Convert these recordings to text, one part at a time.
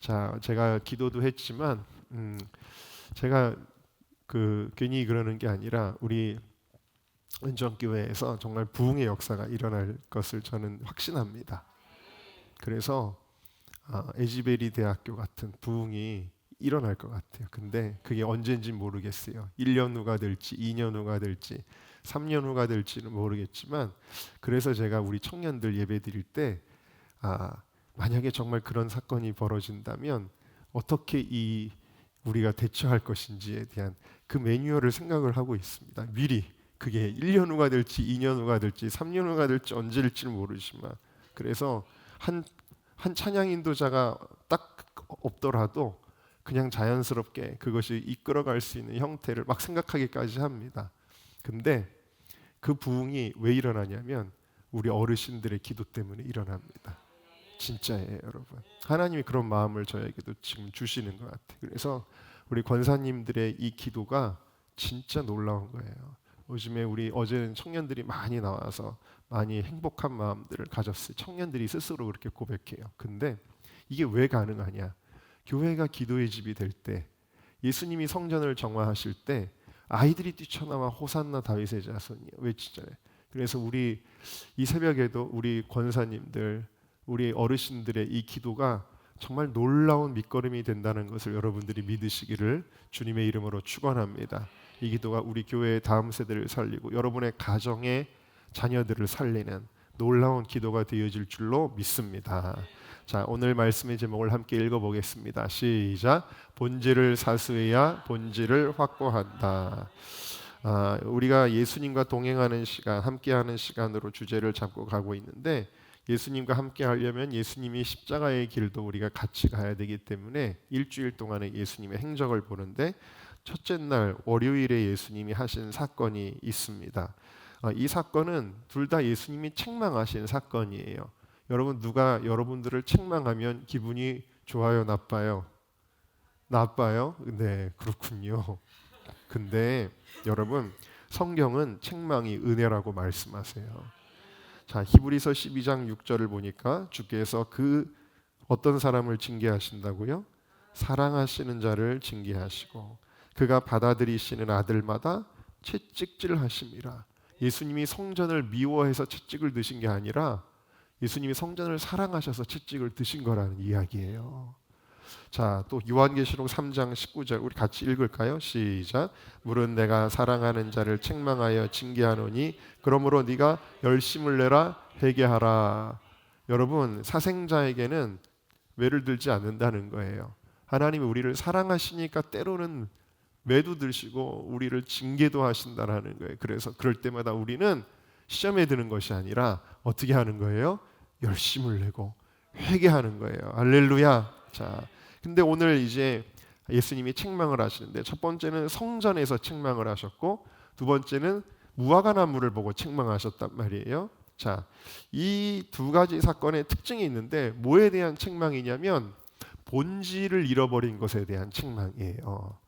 자, 제가 기도도 했지만 제가 괜히 그러는 게 아니라 우리 은정교회에서 정말 부흥의 역사가 일어날 것을 저는 확신합니다. 그래서 에지베리 대학교 같은 부흥이 일어날 것 같아요. 근데 그게 언제인지 모르겠어요. 1년 후가 될지 2년 후가 될지 3년 후가 될지는 모르겠지만, 그래서 제가 우리 청년들 예배 드릴 때 만약에 정말 그런 사건이 벌어진다면 어떻게 우리가 대처할 것인지에 대한 그 매뉴얼을 생각을 하고 있습니다. 미리 그게 1년 후가 될지 2년 후가 될지 3년 후가 될지 언제일지는 모르지만, 그래서 한 찬양 인도자가 딱 없더라도 그냥 자연스럽게 그것이 이끌어갈 수 있는 형태를 막 생각하기까지 합니다. 근데 그 부흥이 왜 일어나냐면 우리 어르신들의 기도 때문에 일어납니다. 진짜예요, 여러분. 하나님이 그런 마음을 저에게도 지금 주시는 것 같아요. 그래서 우리 권사님들의 이 기도가 진짜 놀라운 거예요. 요즘에 어제는 청년들이 많이 나와서 많이 행복한 마음들을 가졌어요. 청년들이 스스로 그렇게 고백해요. 근데 이게 왜 가능하냐? 교회가 기도의 집이 될 때, 예수님이 성전을 정화하실 때 아이들이 뛰쳐나와 호산나 다윗의 자손이요 외치잖아요. 그래서 우리 이 새벽에도 우리 권사님들, 우리 어르신들의 이 기도가 정말 놀라운 밑거름이 된다는 것을 여러분들이 믿으시기를 주님의 이름으로 축원합니다. 이 기도가 우리 교회의 다음 세대를 살리고 여러분의 가정의 자녀들을 살리는 놀라운 기도가 되어질 줄로 믿습니다. 자, 오늘 말씀의 제목을 함께 읽어보겠습니다. 시작. 본질을 사수해야 본질을 확보한다. 우리가 예수님과 동행하는 시간, 함께하는 시간으로 주제를 잡고 가고 있는데, 예수님과 함께 하려면 예수님이 십자가의 길도 우리가 같이 가야 되기 때문에 일주일 동안의 예수님의 행적을 보는데, 첫째 날 월요일에 예수님이 하신 사건이 있습니다. 이 사건은 둘 다 예수님이 책망하신 사건이에요. 여러분, 누가 여러분들을 책망하면 기분이 좋아요, 나빠요? 나빠요? 네, 그렇군요. 근데 여러분, 성경은 책망이 은혜라고 말씀하세요. 자, 히브리서 12장 6절을 보니까 주께서 어떤 사람을 징계하신다고요? 사랑하시는 자를 징계하시고 그가 받아들이시는 아들마다 채찍질하심이라. 예수님이 성전을 미워해서 채찍을 드신 게 아니라 예수님이 성전을 사랑하셔서 채찍을 드신 거라는 이야기예요. 자, 또 요한계시록 3장 19절 우리 같이 읽을까요? 시작. 물은 내가 사랑하는 자를 책망하여 징계하노니 그러므로 네가 열심을 내라 회개하라. 여러분, 사생자에게는 매를 들지 않는다는 거예요. 하나님이 우리를 사랑하시니까 때로는 매도 드시고 우리를 징계도 하신다라는 거예요. 그래서 그럴 때마다 우리는 시험에 드는 것이 아니라 어떻게 하는 거예요? 열심을 내고 회개하는 거예요. 할렐루야. 자, 근데 오늘 이제 예수님이 책망을 하시는데, 첫 번째는 성전에서 책망을 하셨고 두 번째는 무화과나무를 보고 책망하셨단 말이에요. 자, 이 두 가지 사건의 특징이 있는데 뭐에 대한 책망이냐면 본질을 잃어버린 것에 대한 책망이에요.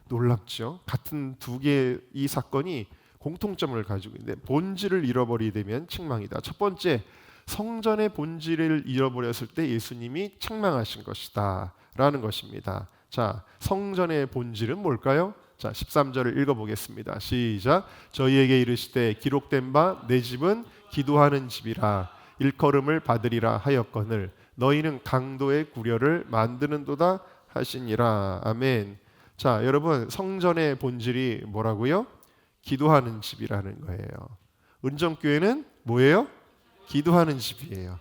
놀랍죠? 같은 두 개의 이 사건이 공통점을 가지고 있는데 본질을 잃어버리게 되면 책망이다. 첫 번째, 성전의 본질을 잃어버렸을 때 예수님이 책망하신 것이다 라는 것입니다. 자, 성전의 본질은 뭘까요? 자, 13절을 읽어보겠습니다. 시작. 저희에게 이르시되 기록된 바 내 집은 기도하는 집이라 일컬음을 받으리라 하였거늘 너희는 강도의 구려를 만드는도다 하시니라. 아멘. 자, 여러분, 성전의 본질이 뭐라고요? 기도하는 집이라는 거예요. 은정교회는 뭐예요? 기도하는 집이에요.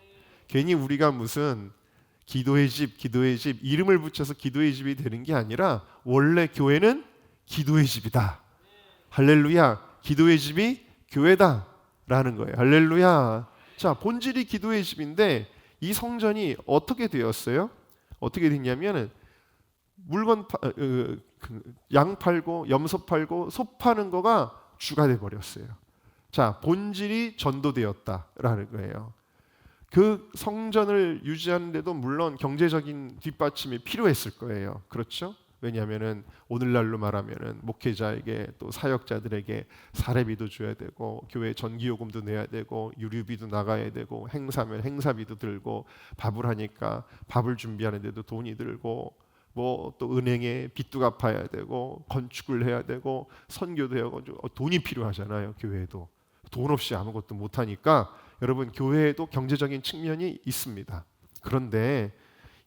괜히 우리가 무슨 기도의 집 이름을 붙여서 기도의 집이 되는 게 아니라 원래 교회는 기도의 집이다. 할렐루야. 기도의 집이 교회다 라는 거예요. 할렐루야. 자, 본질이 기도의 집인데 이 성전이 어떻게 되었어요? 어떻게 됐냐면 양 팔고 염소 팔고 소 파는 거가 주가 돼 버렸어요. 자, 본질이 전도되었다라는 거예요. 그 성전을 유지하는데도 물론 경제적인 뒷받침이 필요했을 거예요. 그렇죠? 왜냐하면은 오늘날로 말하면은 목회자에게 또 사역자들에게 사례비도 줘야 되고 교회 전기요금도 내야 되고 유류비도 나가야 되고 행사면 행사비도 들고 밥을 하니까 밥을 준비하는데도 돈이 들고 뭐 또 은행에 빚도 갚아야 되고 건축을 해야 되고 선교도 해야 되고 돈이 필요하잖아요. 교회도 돈 없이 아무것도 못 하니까 여러분 교회에도 경제적인 측면이 있습니다. 그런데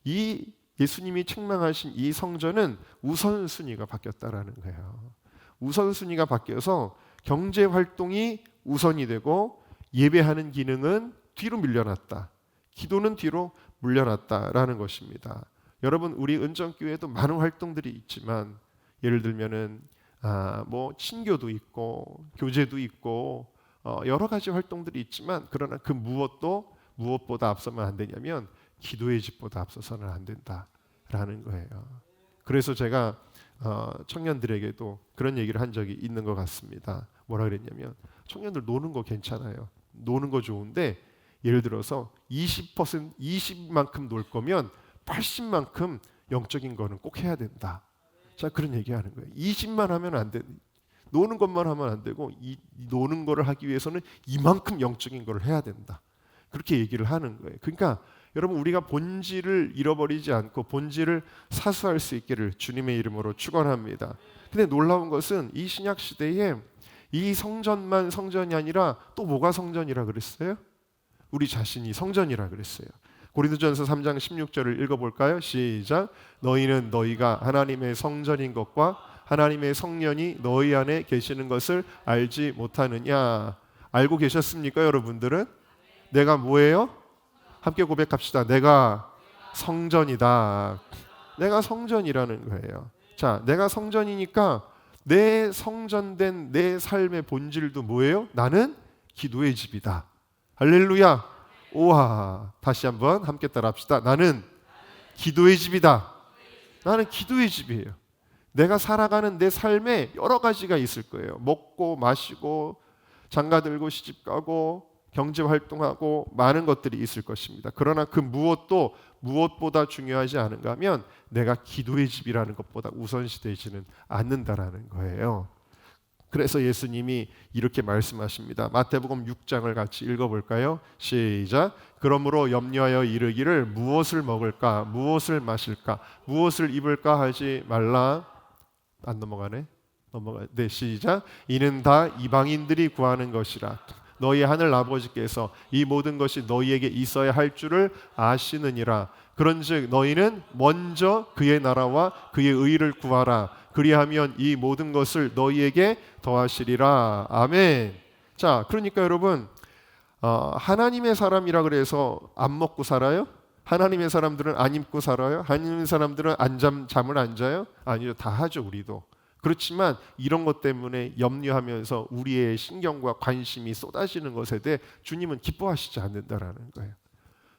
이 예수님이 책망하신 이 성전은 우선순위가 바뀌었다라는 거예요. 우선순위가 바뀌어서 경제 활동이 우선이 되고 예배하는 기능은 뒤로 밀려났다. 기도는 뒤로 물려났다라는 것입니다. 여러분 우리 은정교회에도 많은 활동들이 있지만 예를 들면은 뭐 친교도 있고 교제도 있고 여러 가지 활동들이 있지만 그러나 그 무엇보다 앞서면 안 되냐면 기도의 집보다 앞서서는 안 된다라는 거예요. 그래서 제가 청년들에게도 그런 얘기를 한 적이 있는 것 같습니다. 뭐라 그랬냐면 청년들 노는 거 괜찮아요. 노는 거 좋은데 예를 들어서 20만큼 놀 거면 80만큼 영적인 거는 꼭 해야 된다. 자 그런 얘기하는 거예요. 20만 하면 안 돼. 노는 것만 하면 안 되고 이 노는 거를 하기 위해서는 이만큼 영적인 거를 해야 된다. 그렇게 얘기를 하는 거예요. 그러니까 여러분 우리가 본질을 잃어버리지 않고 본질을 사수할 수 있기를 주님의 이름으로 축원합니다. 근데 놀라운 것은 이 신약 시대에 이 성전만 성전이 아니라 또 뭐가 성전이라 그랬어요? 우리 자신이 성전이라 그랬어요. 고린도전서 3장 16절을 읽어볼까요? 시작. 너희는 너희가 하나님의 성전인 것과 하나님의 성령이 너희 안에 계시는 것을 알지 못하느냐. 알고 계셨습니까 여러분들은? 내가 뭐예요? 함께 고백합시다. 내가 성전이다. 내가 성전이라는 거예요. 자, 내가 성전이니까 내 성전된 내 삶의 본질도 뭐예요? 나는 기도의 집이다. 할렐루야. 우와. 다시 한번 함께 따라합시다. 나는 기도의 집이다. 나는 기도의 집이에요. 내가 살아가는 내 삶에 여러 가지가 있을 거예요. 먹고 마시고 장가 들고 시집 가고 경제 활동하고 많은 것들이 있을 것입니다. 그러나 그 무엇보다 중요하지 않은가 하면 내가 기도의 집이라는 것보다 우선시되지는 않는다라는 거예요. 그래서 예수님이 이렇게 말씀하십니다. 마태복음 6장을 같이 읽어볼까요? 시작. 그러므로 염려하여 이르기를 무엇을 먹을까, 무엇을 마실까, 무엇을 입을까 하지 말라. 안 넘어가네. 네, 시작. 이는 다 이방인들이 구하는 것이라. 너희 하늘 아버지께서 이 모든 것이 너희에게 있어야 할 줄을 아시느니라. 그런즉 너희는 먼저 그의 나라와 그의 의를 구하라. 그리하면 이 모든 것을 너희에게 더하시리라. 아멘. 자, 그러니까 여러분 하나님의 사람이라 그래서 안 먹고 살아요? 하나님의 사람들은 안 입고 살아요? 하나님의 사람들은 잠을 안 자요? 아니요, 다 하죠 우리도. 그렇지만 이런 것 때문에 염려하면서 우리의 신경과 관심이 쏟아지는 것에 대해 주님은 기뻐하시지 않는다라는 거예요.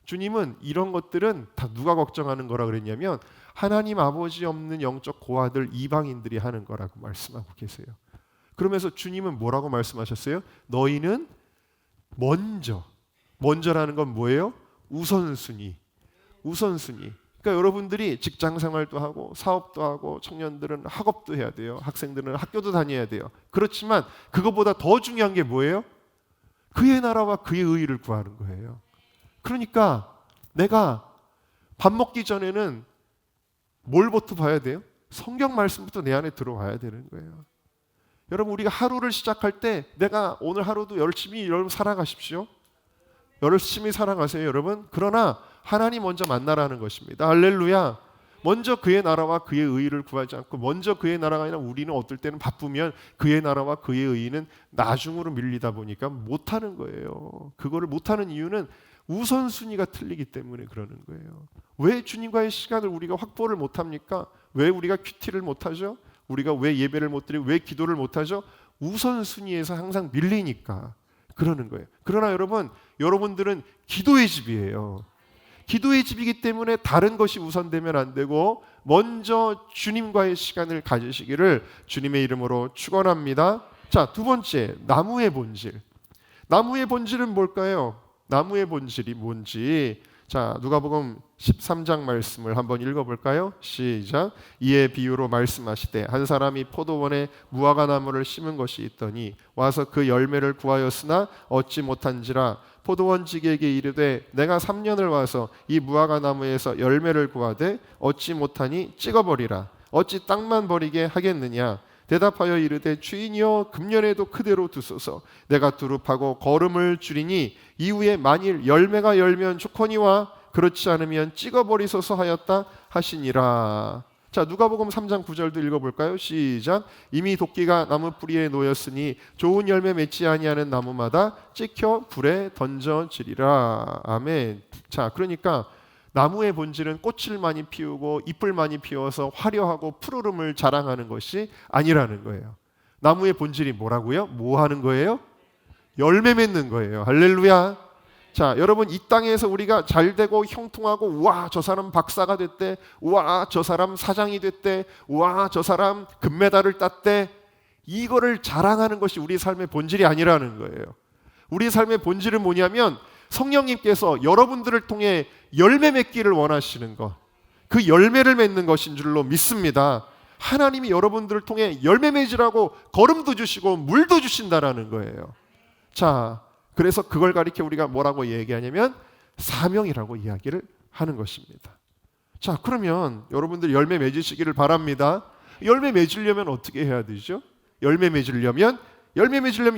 주님은 이런 것들은 다 누가 걱정하는 거라 그랬냐면 하나님 아버지 없는 영적 고아들 이방인들이 하는 거라고 말씀하고 계세요. 그러면서 주님은 뭐라고 말씀하셨어요? 너희는 먼저라는 건 뭐예요? 우선순위. 그러니까 여러분들이 직장 생활도 하고 사업도 하고 청년들은 학업도 해야 돼요. 학생들은 학교도 다녀야 돼요. 그렇지만 그것보다 더 중요한 게 뭐예요? 그의 나라와 그의 의의를 구하는 거예요. 그러니까 내가 밥 먹기 전에는 뭘부터 봐야 돼요? 성경 말씀부터 내 안에 들어와야 되는 거예요. 여러분 우리가 하루를 시작할 때 내가 오늘 하루도 열심히 여러분 살아가십시오. 열심히 살아가세요 여러분. 그러나 하나님 먼저 만나라는 것입니다. 할렐루야. 먼저 그의 나라와 그의 의의를 구하지 않고 먼저 그의 나라가 아니라 우리는 어떨 때는 바쁘면 그의 나라와 그의 의의는 나중으로 밀리다 보니까 못하는 거예요. 그거를 못하는 이유는 우선순위가 틀리기 때문에 그러는 거예요. 왜 주님과의 시간을 우리가 확보를 못합니까? 왜 우리가 큐티를 못하죠? 우리가 왜 예배를 못 드리고 왜 기도를 못하죠? 우선순위에서 항상 밀리니까 그러는 거예요. 그러나 여러분들은 기도의 집이에요. 기도의 집이기 때문에 다른 것이 우선되면 안 되고 먼저 주님과의 시간을 가지시기를 주님의 이름으로 축원합니다. 자, 두 번째, 나무의 본질. 나무의 본질은 뭘까요? 나무의 본질이 뭔지 자, 누가복음 13장 말씀을 한번 읽어볼까요? 시작. 이에 비유로 말씀하시되 한 사람이 포도원에 무화과 나무를 심은 것이 있더니 와서 그 열매를 구하였으나 얻지 못한지라 포도원지기에게 이르되 내가 3년을 와서 이 무화과 나무에서 열매를 구하되 얻지 못하니 찍어버리라. 어찌 땅만 버리게 하겠느냐. 대답하여 이르되 주인이여 금년에도 그대로 두소서. 내가 두릅하고 거름을 줄이니 이후에 만일 열매가 열면 좋거니와 그렇지 않으면 찍어버리소서 하였다 하시니라. 자, 누가복음 3장 9절도 읽어볼까요? 시작. 이미 도끼가 나무 뿌리에 놓였으니 좋은 열매 맺지 아니하는 나무마다 찍혀 불에 던져지리라. 아멘. 자, 그러니까 나무의 본질은 꽃을 많이 피우고 잎을 많이 피워서 화려하고 푸르름을 자랑하는 것이 아니라는 거예요. 나무의 본질이 뭐라고요? 뭐 하는 거예요? 열매 맺는 거예요. 할렐루야. 자, 여러분, 이 땅에서 우리가 잘되고 형통하고 우와 저 사람 박사가 됐대, 우와 저 사람 사장이 됐대, 우와 저 사람 금메달을 땄대, 이거를 자랑하는 것이 우리 삶의 본질이 아니라는 거예요. 우리 삶의 본질은 뭐냐면 성령님께서 여러분들을 통해 열매 맺기를 원하시는 것, 그 열매를 맺는 것인 줄로 믿습니다. 하나님이 여러분들을 통해 열매 맺으라고 거름도 주시고 물도 주신다라는 거예요. 자, 그래서 그걸 가리켜 우리가 뭐라고 얘기하냐면 사명이라고 이야기를 하는 것입니다. 자, 그러면 여러분들 열매 맺으시기를 바랍니다. 열매 맺으려면 어떻게 해야 되죠? 열매 맺으려면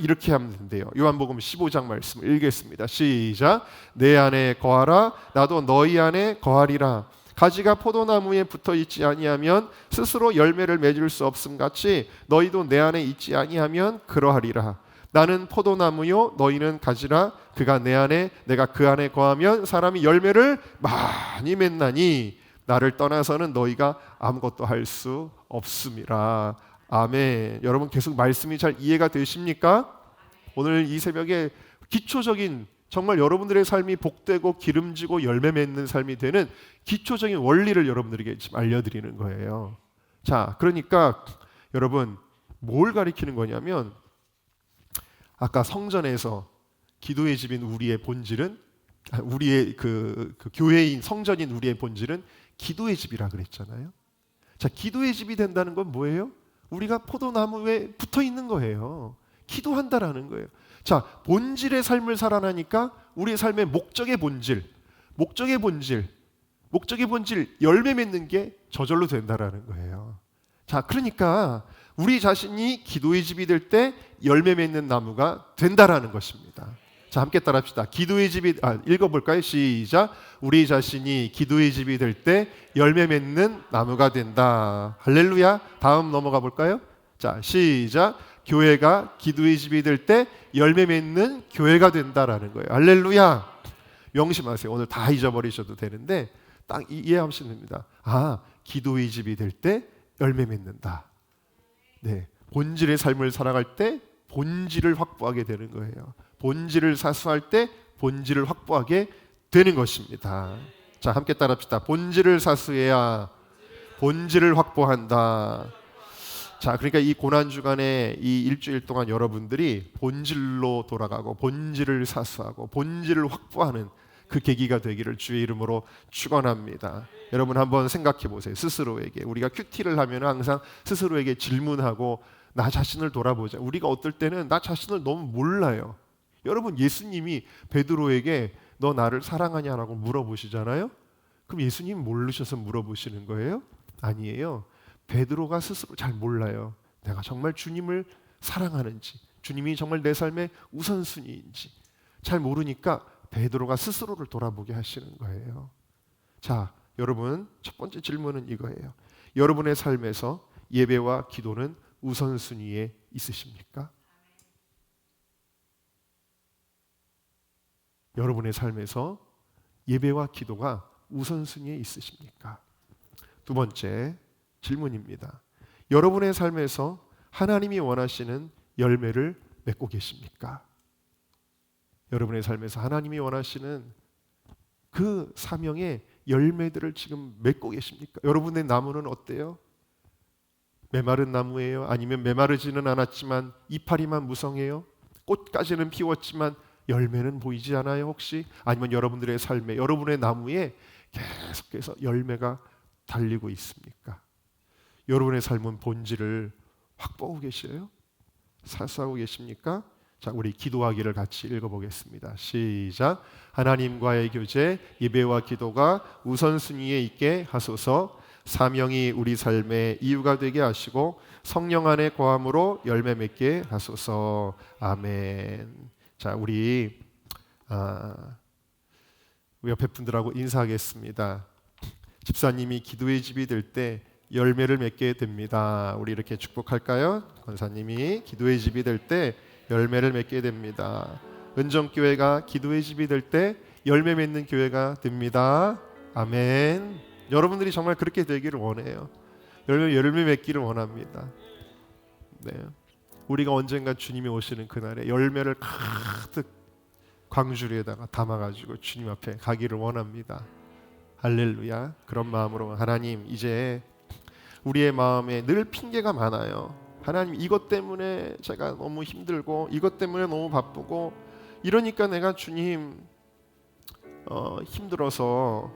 이렇게 하면 된대요. 요한복음 15장 말씀을 읽겠습니다. 시작. 내 안에 거하라 나도 너희 안에 거하리라. 가지가 포도나무에 붙어 있지 아니하면 스스로 열매를 맺을 수 없음 같이 너희도 내 안에 있지 아니하면 그러하리라. 나는 포도나무요 너희는 가지라. 그가 내 안에 내가 그 안에 거하면 사람이 열매를 많이 맺나니 나를 떠나서는 너희가 아무것도 할 수 없음이라. 아멘. 여러분 계속 말씀이 잘 이해가 되십니까? 오늘 이 새벽에 기초적인 정말 여러분들의 삶이 복되고 기름지고 열매 맺는 삶이 되는 기초적인 원리를 여러분들에게 지금 알려드리는 거예요. 자, 그러니까 여러분 뭘 가리키는 거냐면 아까 성전에서 기도의 집인 우리의 본질은 우리의 그 교회인 성전인 우리의 본질은 기도의 집이라 그랬잖아요. 자, 기도의 집이 된다는 건 뭐예요? 우리가 포도나무에 붙어 있는 거예요. 기도한다라는 거예요. 자, 본질의 삶을 살아나니까 우리의 삶의 목적의 본질 열매 맺는 게 저절로 된다라는 거예요. 자, 그러니까 우리 자신이 기도의 집이 될 때 열매 맺는 나무가 된다라는 것입니다. 자, 함께 따라합시다. 기도의 집이 읽어볼까요? 시작. 우리 자신이 기도의 집이 될 때 열매 맺는 나무가 된다. 할렐루야. 다음 넘어가 볼까요? 자, 시작. 교회가 기도의 집이 될 때 열매 맺는 교회가 된다라는 거예요. 할렐루야. 명심하세요. 오늘 다 잊어버리셔도 되는데 딱 이해하시면 됩니다. 아, 기도의 집이 될 때 열매 맺는다. 네, 본질의 삶을 살아갈 때 본질을 확보하게 되는 거예요. 본질을 사수할 때 본질을 확보하게 되는 것입니다. 자, 함께 따라합시다. 본질을 사수해야 본질을 확보한다. 자, 그러니까 이 고난주간에 이 일주일 동안 여러분들이 본질로 돌아가고 본질을 사수하고 본질을 확보하는 그 계기가 되기를 주의 이름으로 축원합니다. 여러분 한번 생각해 보세요. 스스로에게 우리가 큐티를 하면 항상 스스로에게 질문하고 나 자신을 돌아보자. 우리가 어떨 때는 나 자신을 너무 몰라요. 여러분 예수님이 베드로에게 너 나를 사랑하냐라고 물어보시잖아요. 그럼 예수님 모르셔서 물어보시는 거예요? 아니에요. 베드로가 스스로 잘 몰라요. 내가 정말 주님을 사랑하는지, 주님이 정말 내 삶의 우선순위인지 잘 모르니까 베드로가 스스로를 돌아보게 하시는 거예요. 자, 여러분 첫 번째 질문은 이거예요. 여러분의 삶에서 예배와 기도는 우선순위에 있으십니까? 여러분의 삶에서 예배와 기도가 우선순위에 있으십니까? 두 번째 질문입니다. 여러분의 삶에서 하나님이 원하시는 열매를 맺고 계십니까? 여러분의 삶에서 하나님이 원하시는 그 사명의 열매들을 지금 맺고 계십니까? 여러분의 나무는 어때요? 메마른 나무예요? 아니면 메마르지는 않았지만 이파리만 무성해요? 꽃까지는 피웠지만 열매는 보이지 않아요 혹시? 아니면 여러분들의 삶에 여러분의 나무에 계속해서 열매가 달리고 있습니까? 여러분의 삶은 본질을 확보하고 계시요? 살수하고 계십니까? 자, 우리 기도하기를 같이 읽어보겠습니다. 시작. 하나님과의 교제, 예배와 기도가 우선순위에 있게 하소서. 사명이 우리 삶의 이유가 되게 하시고 성령 안에 거함으로 열매 맺게 하소서. 아멘. 자, 우리 옆에 분들하고 인사하겠습니다. 집사님이 기도의 집이 될 때 열매를 맺게 됩니다. 우리 이렇게 축복할까요? 권사님이 기도의 집이 될 때 열매를 맺게 됩니다. 은정교회가 기도의 집이 될 때 열매 맺는 교회가 됩니다. 아멘. 여러분들이 정말 그렇게 되기를 원해요. 열매 맺기를 원합니다. 네. 우리가 언젠가 주님이 오시는 그날에 열매를 가득 광주리에다가 담아가지고 주님 앞에 가기를 원합니다. 할렐루야. 그런 마음으로 하나님, 이제 우리의 마음에 늘 핑계가 많아요. 하나님, 이것 때문에 제가 너무 힘들고 이것 때문에 너무 바쁘고 이러니까 내가 주님 힘들어서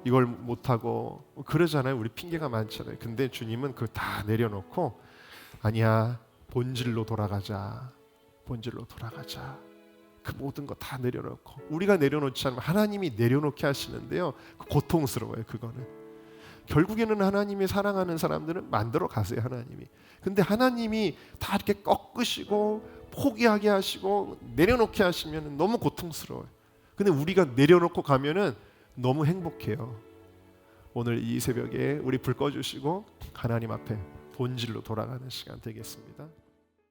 이걸 못하고 그러잖아요. 우리 핑계가 많잖아요. 근데 주님은 그거 다 내려놓고 아니야, 본질로 돌아가자. 본질로 돌아가자. 그 모든 거 다 내려놓고, 우리가 내려놓지 않으면 하나님이 내려놓게 하시는데요, 고통스러워요. 그거는 결국에는 하나님이 사랑하는 사람들은 만들어 가세요. 하나님이. 근데 하나님이 다 이렇게 꺾으시고 포기하게 하시고 내려놓게 하시면 너무 고통스러워요. 근데 우리가 내려놓고 가면은 너무 행복해요. 오늘 이 새벽에 우리 불 꺼주시고 하나님 앞에 본질로 돌아가는 시간 되겠습니다.